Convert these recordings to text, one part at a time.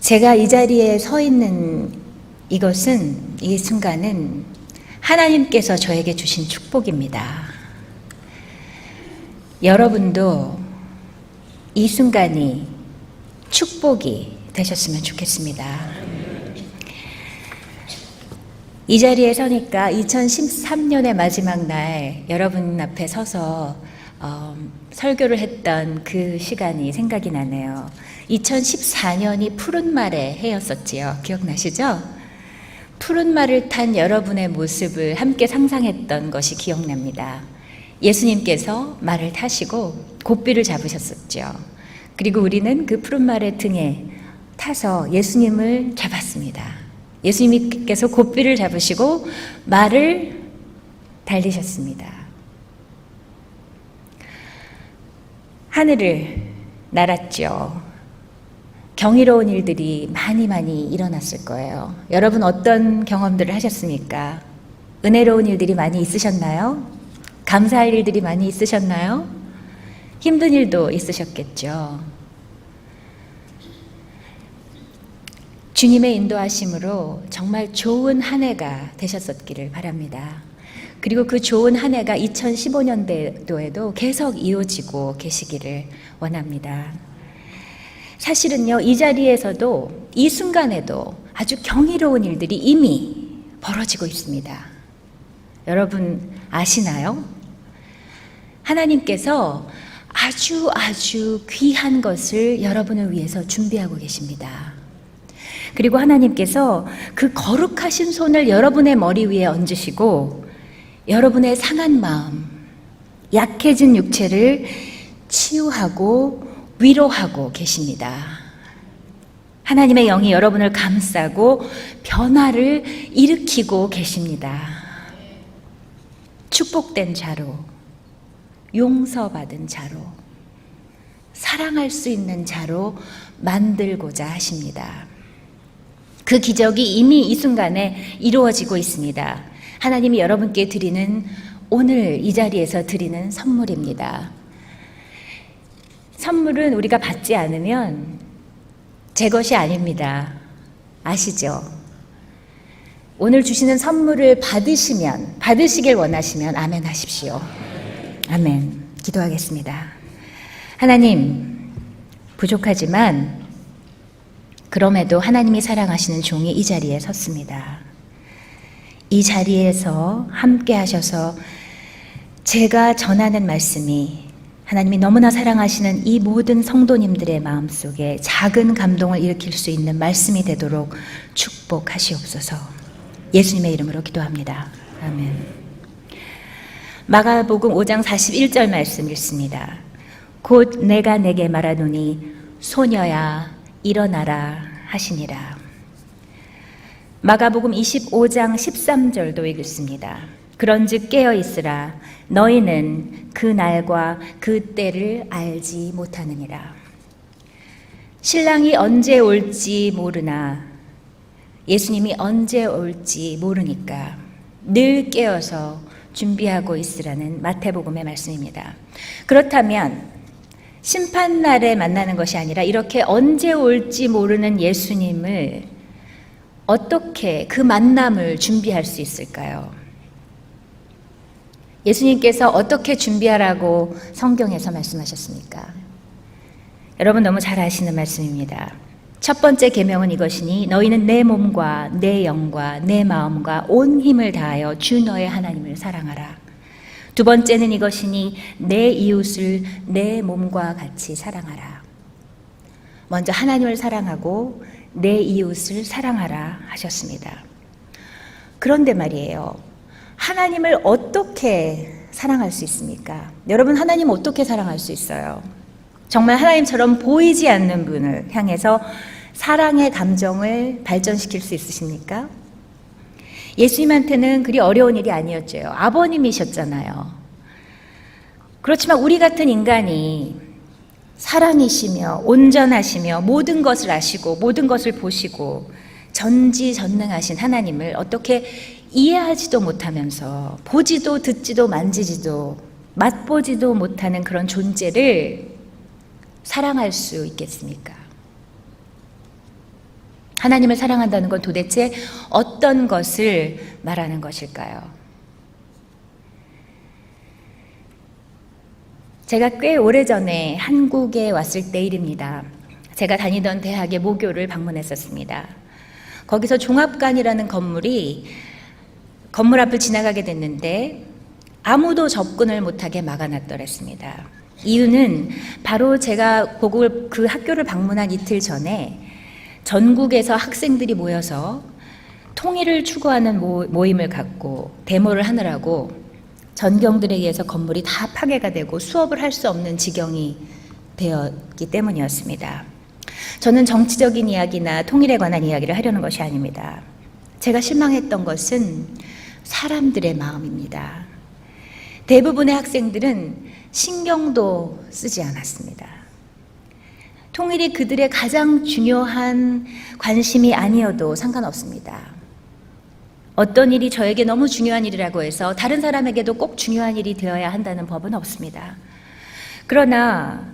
제가 이 자리에 서 있는 이 순간은 하나님께서 저에게 주신 축복입니다. 여러분도 이 순간이 축복이 되셨으면 좋겠습니다. 이 자리에 서니까 2013년의 마지막 날 여러분 앞에 서서 설교를 했던 그 시간이 생각이 나네요. 2014년이 푸른 말의 해였었지요. 기억나시죠? 푸른 말을 탄 여러분의 모습을 함께 상상했던 것이 기억납니다. 예수님께서 말을 타시고 곶비를 잡으셨었죠. 그리고 우리는 그 푸른 말의 등에 타서 예수님을 잡았습니다. 예수님께서 곶비를 잡으시고 말을 달리셨습니다. 하늘을 날았죠. 경이로운 일들이 많이 일어났을 거예요. 여러분 어떤 경험들을 하셨습니까? 은혜로운 일들이 많이 있으셨나요? 감사할 일들이 많이 있으셨나요? 힘든 일도 있으셨겠죠. 주님의 인도하심으로 정말 좋은 한 해가 되셨었기를 바랍니다. 그리고 그 좋은 한 해가 2015년도에도 계속 이어지고 계시기를 원합니다. 사실은요, 이 자리에서도 이 순간에도 아주 경이로운 일들이 이미 벌어지고 있습니다. 여러분 아시나요? 하나님께서 아주 귀한 것을 여러분을 위해서 준비하고 계십니다. 그리고 하나님께서 그 거룩하신 손을 여러분의 머리 위에 얹으시고 여러분의 상한 마음, 약해진 육체를 치유하고 위로하고 계십니다. 하나님의 영이 여러분을 감싸고 변화를 일으키고 계십니다. 축복된 자로, 용서받은 자로, 사랑할 수 있는 자로 만들고자 하십니다. 그 기적이 이미 이 순간에 이루어지고 있습니다. 하나님이 여러분께 드리는, 오늘 이 자리에서 드리는 선물입니다. 선물은 우리가 받지 않으면 제 것이 아닙니다. 아시죠? 오늘 주시는 선물을 받으시길 원하시면 아멘 하십시오. 아멘. 기도하겠습니다. 하나님, 부족하지만 그럼에도 하나님이 사랑하시는 종이 이 자리에 섰습니다. 이 자리에서 함께 하셔서 제가 전하는 말씀이 하나님이 너무나 사랑하시는 이 모든 성도님들의 마음속에 작은 감동을 일으킬 수 있는 말씀이 되도록 축복하시옵소서. 예수님의 이름으로 기도합니다. 아멘. 마가복음 5장 41절 말씀 읽습니다. 곧 내가 내게 말하노니 소녀야 일어나라 하시니라. 마가복음 25장 13절도 읽습니다. 그런즉 깨어 있으라 너희는 그 날과 그 때를 알지 못하느니라. 신랑이 언제 올지 모르나 예수님이 언제 올지 모르니까 늘 깨어서 준비하고 있으라는 마태복음의 말씀입니다. 그렇다면 심판날에 만나는 것이 아니라 이렇게 언제 올지 모르는 예수님을 어떻게 그 만남을 준비할 수 있을까요? 예수님께서 어떻게 준비하라고 성경에서 말씀하셨습니까? 여러분 너무 잘 아시는 말씀입니다. 첫 번째 계명은 이것이니 너희는 내 몸과 내 영과 내 마음과 온 힘을 다하여 주 너의 하나님을 사랑하라. 두 번째는 이것이니 내 이웃을 내 몸과 같이 사랑하라. 먼저 하나님을 사랑하고 내 이웃을 사랑하라 하셨습니다. 그런데 말이에요. 하나님을 어떻게 사랑할 수 있습니까? 여러분 하나님 어떻게 사랑할 수 있어요? 정말 하나님처럼 보이지 않는 분을 향해서 사랑의 감정을 발전시킬 수 있으십니까? 예수님한테는 그리 어려운 일이 아니었죠. 아버님이셨잖아요. 그렇지만 우리 같은 인간이 사랑이시며 온전하시며 모든 것을 아시고 모든 것을 보시고 전지전능하신 하나님을 어떻게 이해하지도 못하면서 보지도 듣지도 만지지도 맛보지도 못하는 그런 존재를 사랑할 수 있겠습니까? 하나님을 사랑한다는 건 도대체 어떤 것을 말하는 것일까요? 제가 꽤 오래전에 한국에 왔을 때 일입니다. 제가 다니던 대학의 모교를 방문했었습니다. 거기서 종합관이라는 건물이 건물 앞을 지나가게 됐는데 아무도 접근을 못하게 막아놨더랬습니다. 이유는 바로 제가 그 학교를 방문한 이틀 전에 전국에서 학생들이 모여서 통일을 추구하는 모임을 갖고 데모를 하느라고 전경들에 의해서 건물이 다 파괴가 되고 수업을 할 수 없는 지경이 되었기 때문이었습니다. 저는 정치적인 이야기나 통일에 관한 이야기를 하려는 것이 아닙니다. 제가 실망했던 것은 사람들의 마음입니다. 대부분의 학생들은 신경도 쓰지 않았습니다. 통일이 그들의 가장 중요한 관심이 아니어도 상관없습니다. 어떤 일이 저에게 너무 중요한 일이라고 해서 다른 사람에게도 꼭 중요한 일이 되어야 한다는 법은 없습니다. 그러나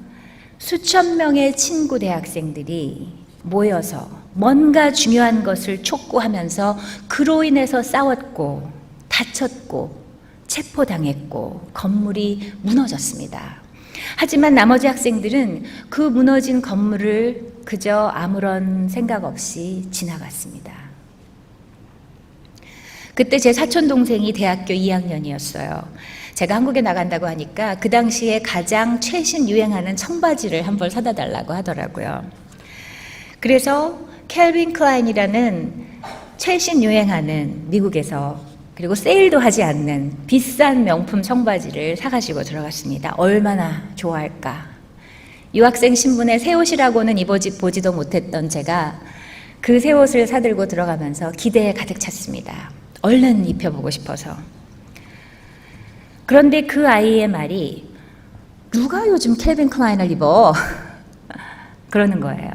수천 명의 친구 대학생들이 모여서 뭔가 중요한 것을 촉구하면서 그로 인해서 싸웠고 다쳤고 체포당했고 건물이 무너졌습니다. 하지만 나머지 학생들은 그 무너진 건물을 그저 아무런 생각 없이 지나갔습니다. 그때 제 사촌 동생이 대학교 2학년이었어요. 제가 한국에 나간다고 하니까 그 당시에 가장 최신 유행하는 청바지를 한 벌 사다 달라고 하더라고요. 그래서 캘빈 클라인이라는 최신 유행하는 미국에서 그리고 세일도 하지 않는 비싼 명품 청바지를 사가지고 들어갔습니다. 얼마나 좋아할까. 유학생 신분에 새 옷이라고는 입어보지도 못했던 제가 그 새 옷을 사들고 들어가면서 기대에 가득 찼습니다. 얼른 입혀보고 싶어서. 그런데 그 아이의 말이 누가 요즘 캘빈 클라인을 입어? 그러는 거예요.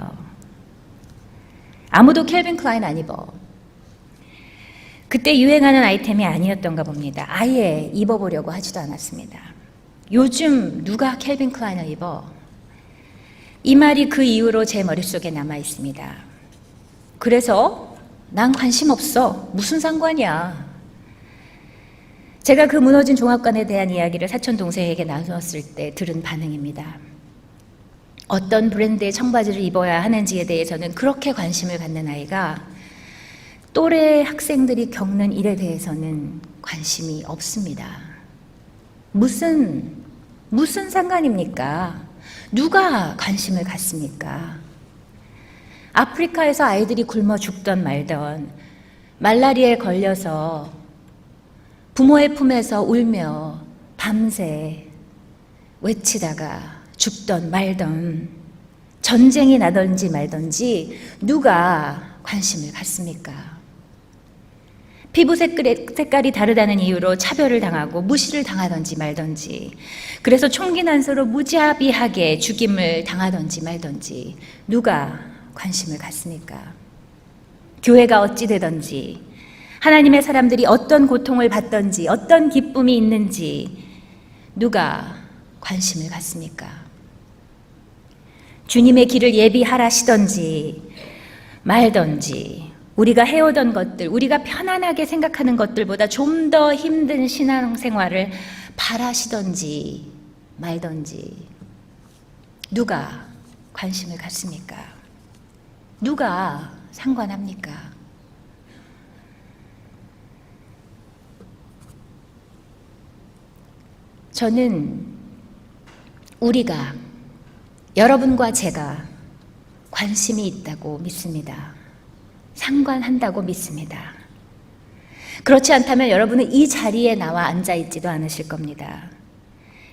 아무도 캘빈 클라인 안 입어. 그때 유행하는 아이템이 아니었던가 봅니다. 아예 입어보려고 하지도 않았습니다. 요즘 누가 캘빈 클라인을 입어? 이 말이 그 이후로 제 머릿속에 남아 있습니다. 그래서 난 관심 없어. 무슨 상관이야. 제가 그 무너진 종합관에 대한 이야기를 사촌 동생에게 나누었을 때 들은 반응입니다. 어떤 브랜드의 청바지를 입어야 하는지에 대해서는 그렇게 관심을 갖는 아이가 또래 학생들이 겪는 일에 대해서는 관심이 없습니다. 무슨 상관입니까? 누가 관심을 갖습니까? 아프리카에서 아이들이 굶어 죽던 말던 말라리아에 걸려서 부모의 품에서 울며 밤새 외치다가 죽던 말던 전쟁이 나든지 말든지 누가 관심을 갖습니까? 피부 색깔이 다르다는 이유로 차별을 당하고 무시를 당하든지 말든지 그래서 총기 난사로 무자비하게 죽임을 당하든지 말든지 누가 관심을 갖습니까? 교회가 어찌 되든지 하나님의 사람들이 어떤 고통을 받든지 어떤 기쁨이 있는지 누가 관심을 갖습니까? 주님의 길을 예비하라시든지 말든지 우리가 해오던 것들, 우리가 편안하게 생각하는 것들보다 좀 더 힘든 신앙생활을 바라시든지 말든지 누가 관심을 갖습니까? 누가 상관합니까? 저는 우리가, 여러분과 제가 관심이 있다고 믿습니다. 상관한다고 믿습니다. 그렇지 않다면 여러분은 이 자리에 나와 앉아있지도 않으실 겁니다.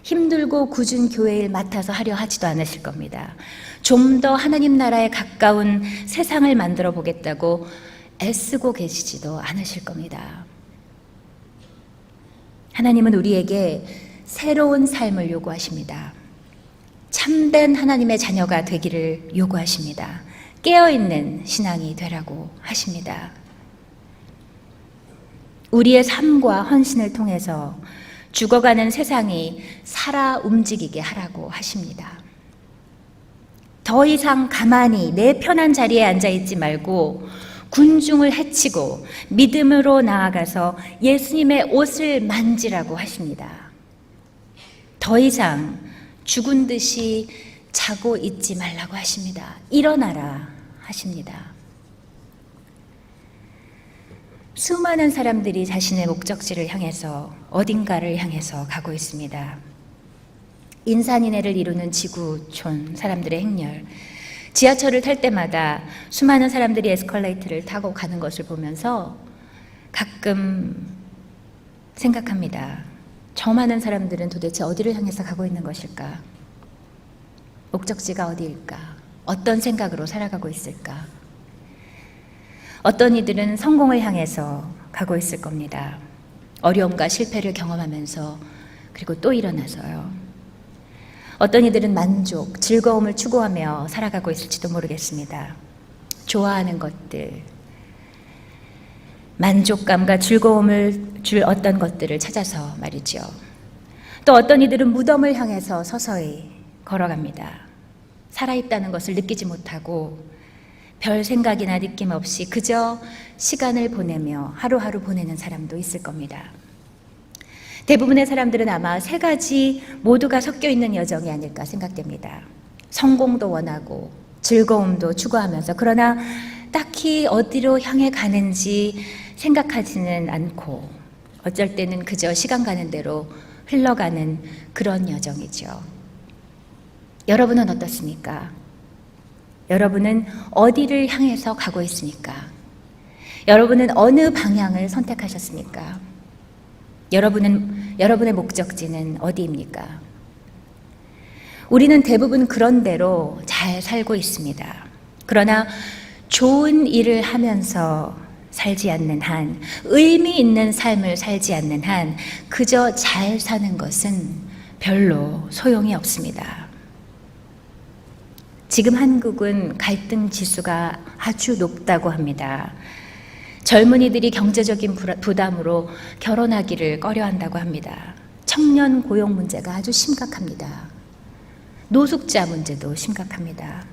힘들고 굳은 교회 일 맡아서 하려 하지도 않으실 겁니다. 좀 더 하나님 나라에 가까운 세상을 만들어 보겠다고 애쓰고 계시지도 않으실 겁니다. 하나님은 우리에게 새로운 삶을 요구하십니다. 참된 하나님의 자녀가 되기를 요구하십니다. 깨어있는 신앙이 되라고 하십니다. 우리의 삶과 헌신을 통해서 죽어가는 세상이 살아 움직이게 하라고 하십니다. 더 이상 가만히 내 편한 자리에 앉아있지 말고 군중을 해치고 믿음으로 나아가서 예수님의 옷을 만지라고 하십니다. 더 이상 죽은 듯이 자고 있지 말라고 하십니다. 일어나라 하십니다. 수많은 사람들이 자신의 목적지를 향해서 어딘가를 향해서 가고 있습니다. 인산인해를 이루는 지구촌 사람들의 행렬, 지하철을 탈 때마다 수많은 사람들이 에스컬레이터를 타고 가는 것을 보면서 가끔 생각합니다. 저 많은 사람들은 도대체 어디를 향해서 가고 있는 것일까? 목적지가 어디일까? 어떤 생각으로 살아가고 있을까? 어떤 이들은 성공을 향해서 가고 있을 겁니다. 어려움과 실패를 경험하면서 그리고 또 일어나서요. 어떤 이들은 만족, 즐거움을 추구하며 살아가고 있을지도 모르겠습니다. 좋아하는 것들, 만족감과 즐거움을 줄 어떤 것들을 찾아서 말이죠. 또 어떤 이들은 무덤을 향해서 서서히 걸어갑니다. 살아있다는 것을 느끼지 못하고 별 생각이나 느낌 없이 그저 시간을 보내며 하루하루 보내는 사람도 있을 겁니다. 대부분의 사람들은 아마 세 가지 모두가 섞여 있는 여정이 아닐까 생각됩니다. 성공도 원하고 즐거움도 추구하면서 그러나 딱히 어디로 향해 가는지 생각하지는 않고 어쩔 때는 그저 시간 가는 대로 흘러가는 그런 여정이죠. 여러분은 어떻습니까? 여러분은 어디를 향해서 가고 있습니까? 여러분은 어느 방향을 선택하셨습니까? 여러분의 목적지는 어디입니까? 우리는 대부분 그런 대로 잘 살고 있습니다. 그러나 좋은 일을 하면서 살지 않는 한, 의미 있는 삶을 살지 않는 한, 그저 잘 사는 것은 별로 소용이 없습니다. 지금 한국은 갈등 지수가 아주 높다고 합니다. 젊은이들이 경제적인 부담으로 결혼하기를 꺼려한다고 합니다. 청년 고용 문제가 아주 심각합니다. 노숙자 문제도 심각합니다.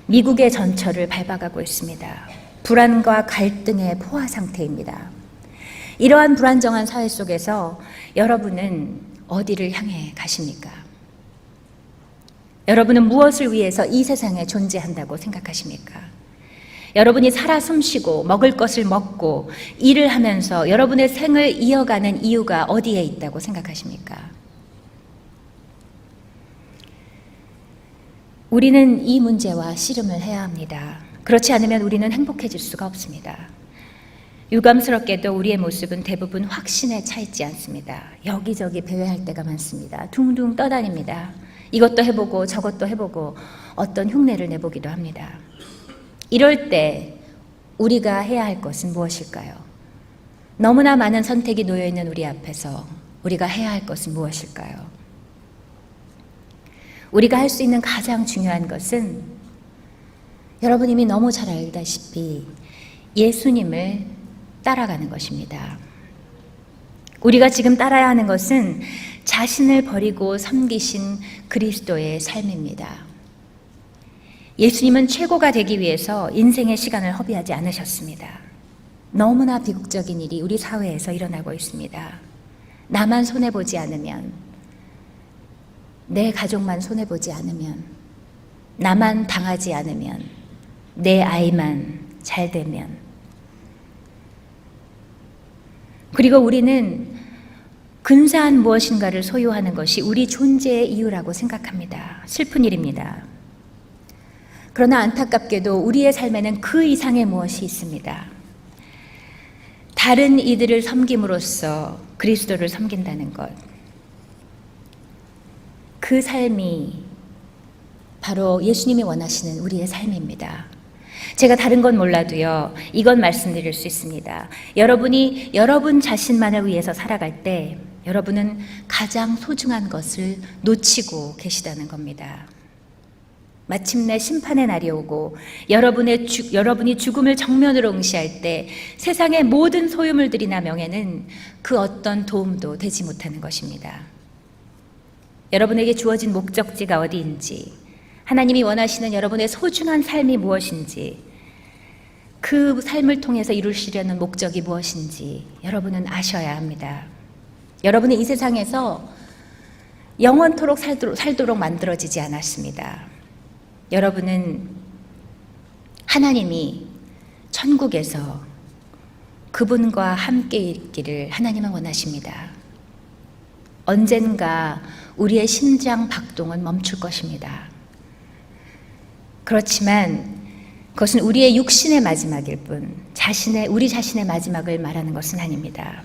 미국의 전철을 밟아가고 있습니다. 불안과 갈등의 포화 상태입니다. 이러한 불안정한 사회 속에서 여러분은 어디를 향해 가십니까? 여러분은 무엇을 위해서 이 세상에 존재한다고 생각하십니까? 여러분이 살아 숨쉬고 먹을 것을 먹고 일을 하면서 여러분의 생을 이어가는 이유가 어디에 있다고 생각하십니까? 우리는 이 문제와 씨름을 해야 합니다. 그렇지 않으면 우리는 행복해질 수가 없습니다. 유감스럽게도 우리의 모습은 대부분 확신에 차 있지 않습니다. 여기저기 배회할 때가 많습니다. 둥둥 떠다닙니다. 이것도 해보고 저것도 해보고 어떤 흉내를 내보기도 합니다. 이럴 때 우리가 해야 할 것은 무엇일까요? 너무나 많은 선택이 놓여있는 우리 앞에서 우리가 해야 할 것은 무엇일까요? 우리가 할 수 있는 가장 중요한 것은 여러분 이미 너무 잘 알다시피 예수님을 따라가는 것입니다. 우리가 지금 따라야 하는 것은 자신을 버리고 섬기신 그리스도의 삶입니다. 예수님은 최고가 되기 위해서 인생의 시간을 허비하지 않으셨습니다. 너무나 비극적인 일이 우리 사회에서 일어나고 있습니다. 나만 손해보지 않으면, 내 가족만 손해보지 않으면, 나만 당하지 않으면, 내 아이만 잘 되면. 그리고 우리는 근사한 무엇인가를 소유하는 것이 우리 존재의 이유라고 생각합니다. 슬픈 일입니다. 그러나 안타깝게도 우리의 삶에는 그 이상의 무엇이 있습니다. 다른 이들을 섬김으로써 그리스도를 섬긴다는 것. 그 삶이 바로 예수님이 원하시는 우리의 삶입니다. 제가 다른 건 몰라도요, 이건 말씀드릴 수 있습니다. 여러분이 여러분 자신만을 위해서 살아갈 때 여러분은 가장 소중한 것을 놓치고 계시다는 겁니다. 마침내 심판의 날이 오고 여러분이 죽음을 정면으로 응시할 때 세상의 모든 소유물들이나 명예는 그 어떤 도움도 되지 못하는 것입니다. 여러분에게 주어진 목적지가 어디인지, 하나님이 원하시는 여러분의 소중한 삶이 무엇인지, 그 삶을 통해서 이루시려는 목적이 무엇인지 여러분은 아셔야 합니다. 여러분이 이 세상에서 영원토록 살도록 만들어지지 않았습니다. 여러분은 하나님이 천국에서 그분과 함께 있기를 하나님은 원하십니다. 언젠가 우리의 심장 박동은 멈출 것입니다. 그렇지만 그것은 우리의 육신의 마지막일 뿐 우리 자신의 마지막을 말하는 것은 아닙니다.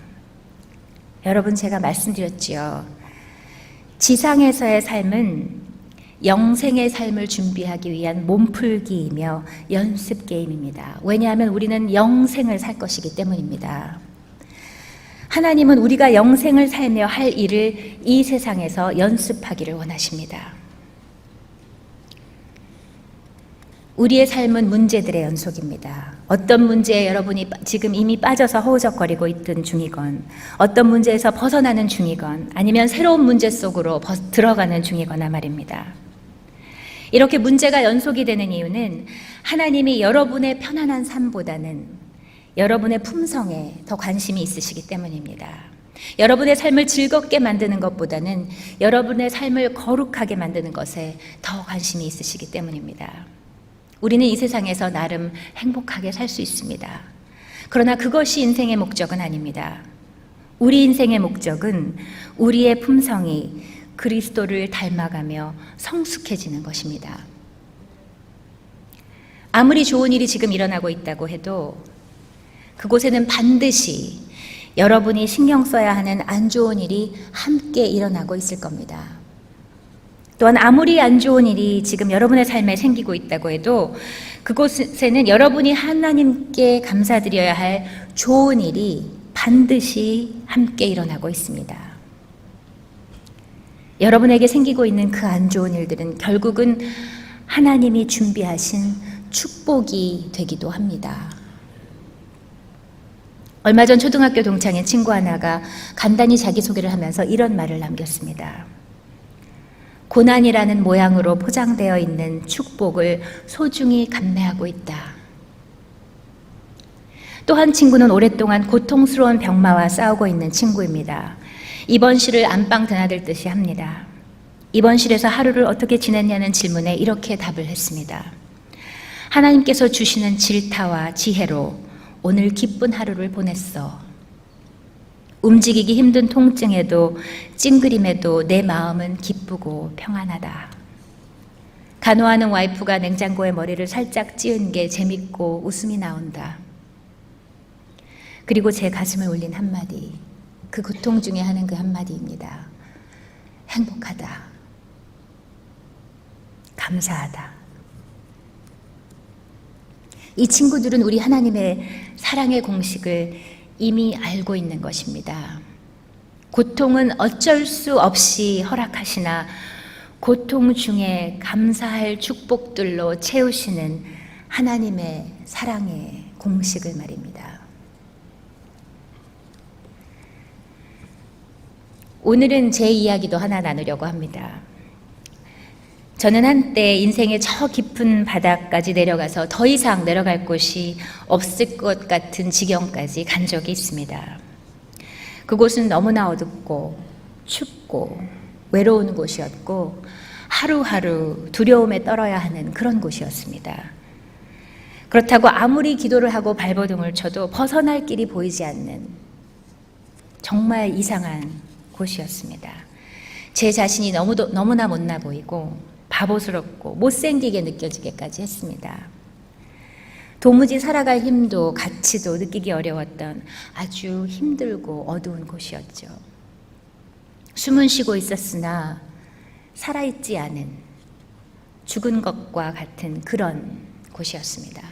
여러분, 제가 말씀드렸지요. 지상에서의 삶은 영생의 삶을 준비하기 위한 몸풀기이며 연습 게임입니다. 왜냐하면 우리는 영생을 살 것이기 때문입니다. 하나님은 우리가 영생을 살며 할 일을 이 세상에서 연습하기를 원하십니다. 우리의 삶은 문제들의 연속입니다. 어떤 문제에 여러분이 지금 이미 빠져서 허우적거리고 있든 중이건, 어떤 문제에서 벗어나는 중이건, 아니면 새로운 문제 속으로 들어가는 중이거나 말입니다. 이렇게 문제가 연속이 되는 이유는 하나님이 여러분의 편안한 삶보다는 여러분의 품성에 더 관심이 있으시기 때문입니다. 여러분의 삶을 즐겁게 만드는 것보다는 여러분의 삶을 거룩하게 만드는 것에 더 관심이 있으시기 때문입니다. 우리는 이 세상에서 나름 행복하게 살 수 있습니다. 그러나 그것이 인생의 목적은 아닙니다. 우리 인생의 목적은 우리의 품성이 그리스도를 닮아가며 성숙해지는 것입니다. 아무리 좋은 일이 지금 일어나고 있다고 해도 그곳에는 반드시 여러분이 신경 써야 하는 안 좋은 일이 함께 일어나고 있을 겁니다. 또한 아무리 안 좋은 일이 지금 여러분의 삶에 생기고 있다고 해도 그곳에는 여러분이 하나님께 감사드려야 할 좋은 일이 반드시 함께 일어나고 있습니다. 여러분에게 생기고 있는 그 안 좋은 일들은 결국은 하나님이 준비하신 축복이 되기도 합니다. 얼마 전 초등학교 동창인 친구 하나가 간단히 자기소개를 하면서 이런 말을 남겼습니다. 고난이라는 모양으로 포장되어 있는 축복을 소중히 감내하고 있다. 또 한 친구는 오랫동안 고통스러운 병마와 싸우고 있는 친구입니다. 입원실을 안방 드나들듯이 합니다. 입원실에서 하루를 어떻게 지냈냐는 질문에 이렇게 답을 했습니다. 하나님께서 주시는 질타와 지혜로 오늘 기쁜 하루를 보냈어. 움직이기 힘든 통증에도 찡그림에도 내 마음은 기쁘고 평안하다. 간호하는 와이프가 냉장고에 머리를 살짝 찌은 게 재밌고 웃음이 나온다. 그리고 제 가슴을 울린 한마디, 그 고통 중에 하는 그 한마디입니다. 행복하다. 감사하다. 이 친구들은 우리 하나님의 사랑의 공식을 이미 알고 있는 것입니다. 고통은 어쩔 수 없이 허락하시나 고통 중에 감사할 축복들로 채우시는 하나님의 사랑의 공식을 말입니다. 오늘은 제 이야기도 하나 나누려고 합니다. 저는 한때 인생의 저 깊은 바닥까지 내려가서 더 이상 내려갈 곳이 없을 것 같은 지경까지 간 적이 있습니다. 그곳은 너무나 어둡고 춥고 외로운 곳이었고 하루하루 두려움에 떨어야 하는 그런 곳이었습니다. 그렇다고 아무리 기도를 하고 발버둥을 쳐도 벗어날 길이 보이지 않는 정말 이상한 곳이었습니다. 제 자신이 너무나 못나 보이고 바보스럽고 못생기게 느껴지게까지 했습니다. 도무지 살아갈 힘도 가치도 느끼기 어려웠던 아주 힘들고 어두운 곳이었죠. 숨은 쉬고 있었으나 살아있지 않은 죽은 것과 같은 그런 곳이었습니다.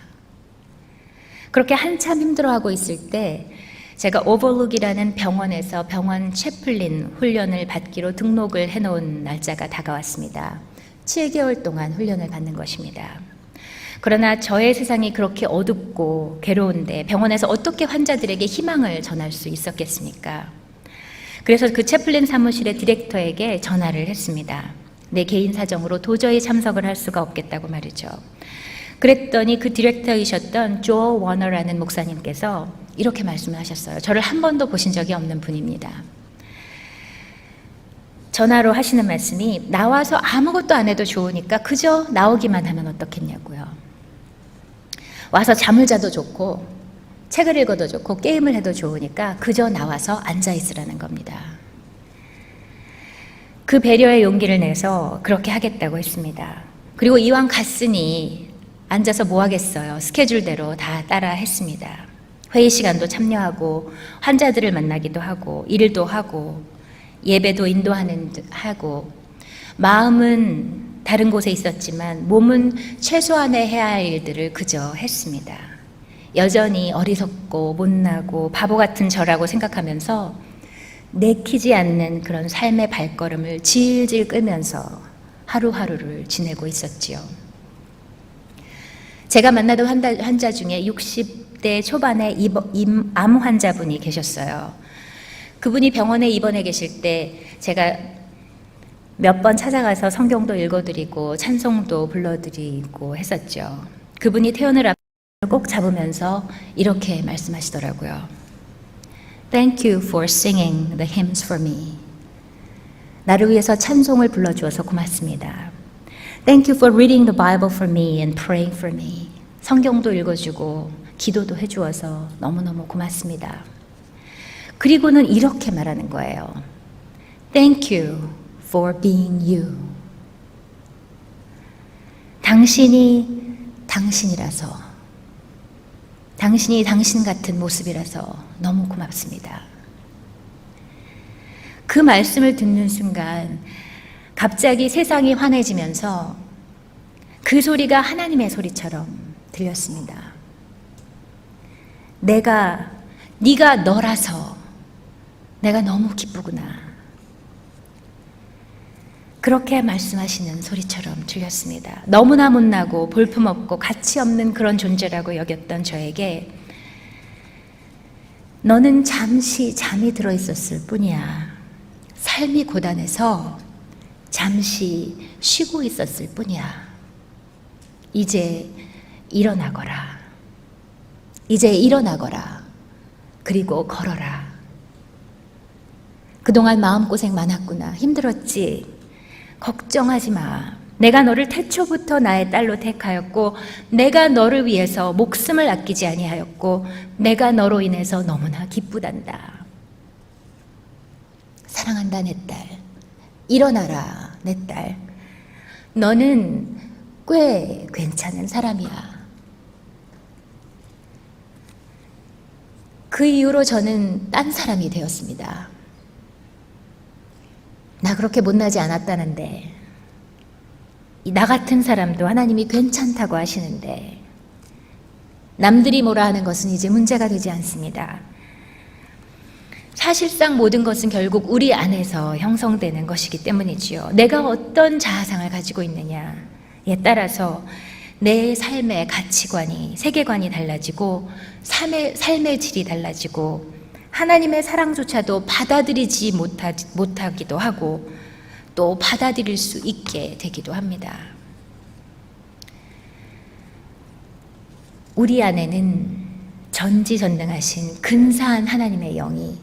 그렇게 한참 힘들어하고 있을 때 제가 오버룩이라는 병원에서 병원 채플린 훈련을 받기로 등록을 해놓은 날짜가 다가왔습니다. 7개월 동안 훈련을 받는 것입니다. 그러나 저의 세상이 그렇게 어둡고 괴로운데 병원에서 어떻게 환자들에게 희망을 전할 수 있었겠습니까? 그래서 그 채플린 사무실의 디렉터에게 전화를 했습니다. 내 개인 사정으로 도저히 참석을 할 수가 없겠다고 말이죠. 그랬더니 그 디렉터이셨던 조 워너라는 목사님께서 이렇게 말씀을 하셨어요. 저를 한 번도 보신 적이 없는 분입니다. 전화로 하시는 말씀이 나와서 아무것도 안 해도 좋으니까 그저 나오기만 하면 어떻겠냐고요. 와서 잠을 자도 좋고 책을 읽어도 좋고 게임을 해도 좋으니까 그저 나와서 앉아 있으라는 겁니다. 그 배려의 용기를 내서 그렇게 하겠다고 했습니다. 그리고 이왕 갔으니 앉아서 뭐 하겠어요. 스케줄대로 다 따라 했습니다. 회의 시간도 참여하고 환자들을 만나기도 하고 일도 하고 예배도 하고 마음은 다른 곳에 있었지만 몸은 최소한의 해야 할 일들을 그저 했습니다. 여전히 어리석고 못나고 바보 같은 저라고 생각하면서 내키지 않는 그런 삶의 발걸음을 질질 끌면서 하루하루를 지내고 있었지요. 제가 만나던 환자 중에 60대 초반의 암 환자분이 계셨어요. 그분이 병원에 입원해 계실 때 제가 몇 번 찾아가서 성경도 읽어드리고 찬송도 불러드리고 했었죠. 그분이 태어날 앞을 꼭 잡으면서 이렇게 말씀하시더라고요. Thank you for singing the hymns for me. 나를 위해서 찬송을 불러주어서 고맙습니다. Thank you for reading the Bible for me and praying for me. 성경도 읽어주고 기도도 해주어서 너무너무 고맙습니다. 그리고는 이렇게 말하는 거예요. Thank you for being you. 당신이 당신이라서, 당신이 당신 같은 모습이라서 너무 고맙습니다. 그 말씀을 듣는 순간 갑자기 세상이 환해지면서 그 소리가 하나님의 소리처럼 들렸습니다. 네가 너라서 내가 너무 기쁘구나. 그렇게 말씀하시는 소리처럼 들렸습니다. 너무나 못나고 볼품없고 가치 없는 그런 존재라고 여겼던 저에게 너는 잠시 잠이 들어있었을 뿐이야. 삶이 고단해서 잠시 쉬고 있었을 뿐이야. 이제 일어나거라. 이제 일어나거라. 그리고 걸어라. 그동안 마음고생 많았구나. 힘들었지? 걱정하지 마. 내가 너를 태초부터 나의 딸로 택하였고 내가 너를 위해서 목숨을 아끼지 아니하였고 내가 너로 인해서 너무나 기쁘단다. 사랑한다 내 딸. 일어나라 내 딸. 너는 꽤 괜찮은 사람이야. 그 이후로 저는 딴 사람이 되었습니다. 나 그렇게 못나지 않았다는데, 나 같은 사람도 하나님이 괜찮다고 하시는데, 남들이 뭐라 하는 것은 이제 문제가 되지 않습니다. 사실상 모든 것은 결국 우리 안에서 형성되는 것이기 때문이지요. 내가 어떤 자아상을 가지고 있느냐에 따라서 내 삶의 가치관이, 세계관이 달라지고 삶의 질이 달라지고 하나님의 사랑조차도 받아들이지 못하기도 하고 또 받아들일 수 있게 되기도 합니다. 우리 안에는 전지전능하신 근사한 하나님의 영이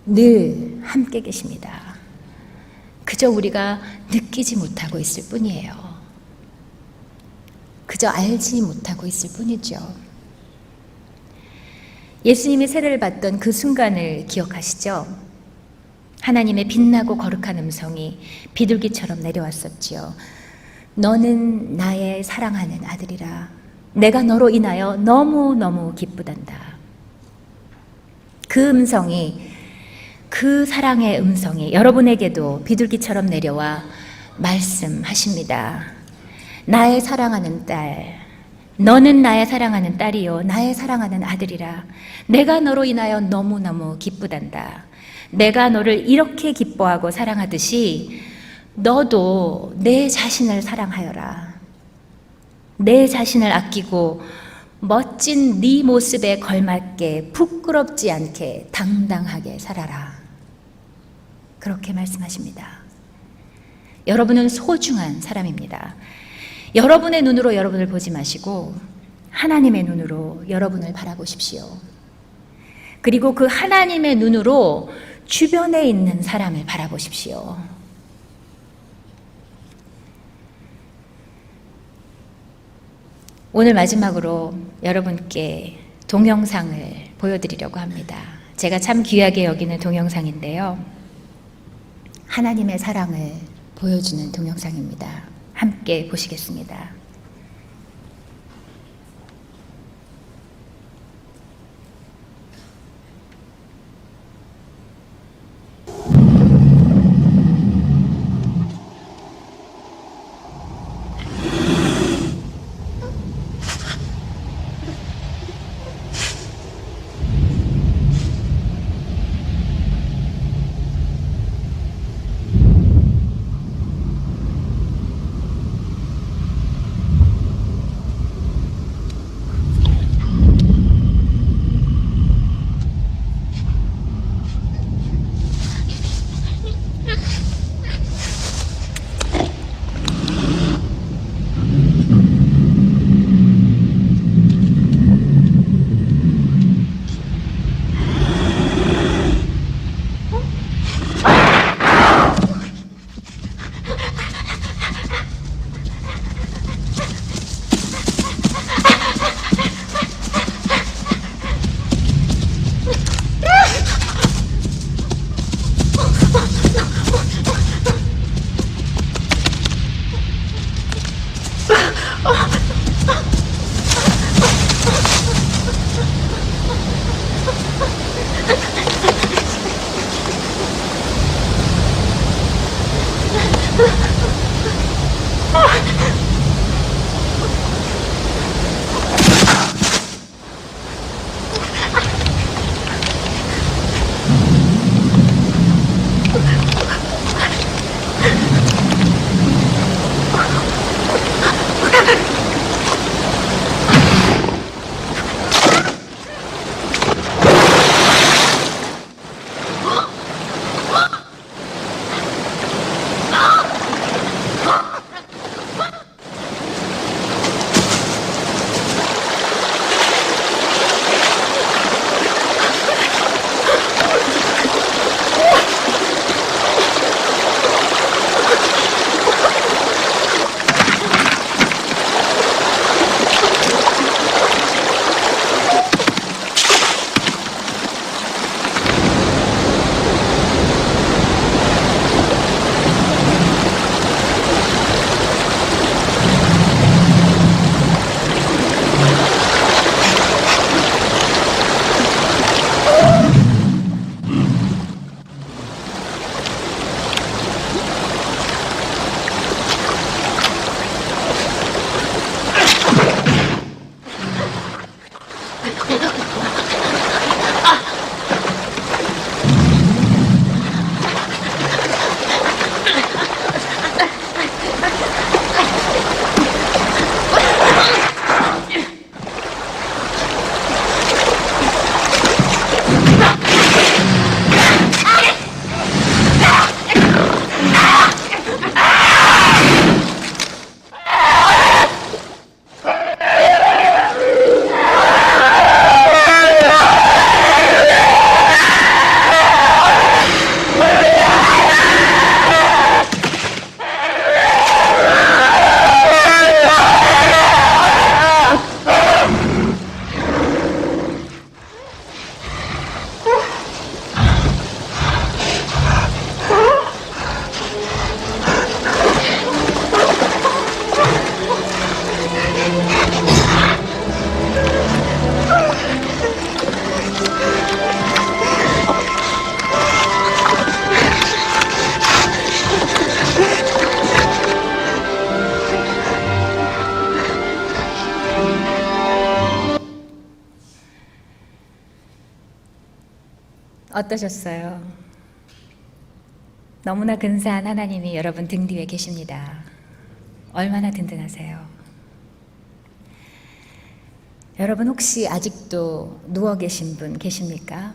늘 함께 계십니다. 그저 우리가 느끼지 못하고 있을 뿐이에요. 그저 알지 못하고 있을 뿐이죠. 예수님이 세례를 받던 그 순간을 기억하시죠? 하나님의 빛나고 거룩한 음성이 비둘기처럼 내려왔었지요. 너는 나의 사랑하는 아들이라. 내가 너로 인하여 너무너무 기쁘단다. 그 음성이, 그 사랑의 음성이 여러분에게도 비둘기처럼 내려와 말씀하십니다. 나의 사랑하는 딸, 너는 나의 사랑하는 딸이요 나의 사랑하는 아들이라. 내가 너로 인하여 너무너무 기쁘단다. 내가 너를 이렇게 기뻐하고 사랑하듯이 너도 내 자신을 사랑하여라. 내 자신을 아끼고 멋진 네 모습에 걸맞게 부끄럽지 않게 당당하게 살아라. 그렇게 말씀하십니다. 여러분은 소중한 사람입니다. 여러분의 눈으로 여러분을 보지 마시고 하나님의 눈으로 여러분을 바라보십시오. 그리고 그 하나님의 눈으로 주변에 있는 사람을 바라보십시오. 오늘 마지막으로 여러분께 동영상을 보여드리려고 합니다. 제가 참 귀하게 여기는 동영상인데요. 하나님의 사랑을 보여주는 동영상입니다. 함께 보시겠습니다. 어떠셨어요? 너무나 근사한 하나님이 여러분 등 뒤에 계십니다. 얼마나 든든하세요? 여러분 혹시 아직도 누워 계신 분 계십니까?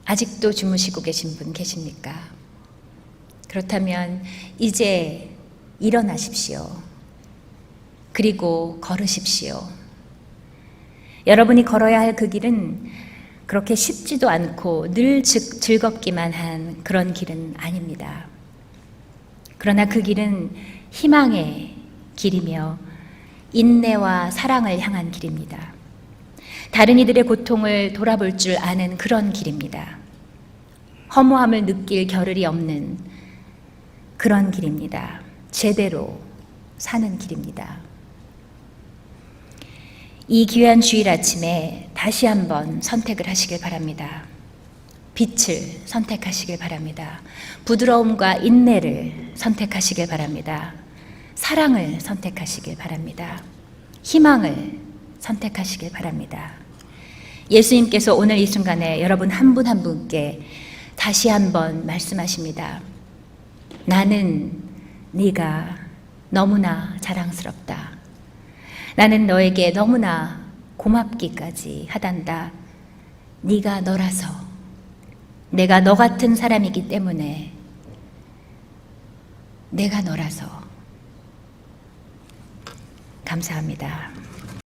아직도 주무시고 계신 분 계십니까? 그렇다면 이제 일어나십시오. 그리고 걸으십시오. 여러분이 걸어야 할 그 길은 그렇게 쉽지도 않고 늘 즐겁기만 한 그런 길은 아닙니다. 그러나 그 길은 희망의 길이며 인내와 사랑을 향한 길입니다. 다른 이들의 고통을 돌아볼 줄 아는 그런 길입니다. 허무함을 느낄 겨를이 없는 그런 길입니다. 제대로 사는 길입니다. 이 귀한 주일 아침에 다시 한번 선택을 하시길 바랍니다. 빛을 선택하시길 바랍니다. 부드러움과 인내를 선택하시길 바랍니다. 사랑을 선택하시길 바랍니다. 희망을 선택하시길 바랍니다. 예수님께서 오늘 이 순간에 여러분 한 분 한 분께 다시 한번 말씀하십니다. 나는 네가 너무나 자랑스럽다. 나는 너에게 너무나 고맙기까지 하단다. 네가 너라서, 내가 너 같은 사람이기 때문에, 내가 너라서 감사합니다.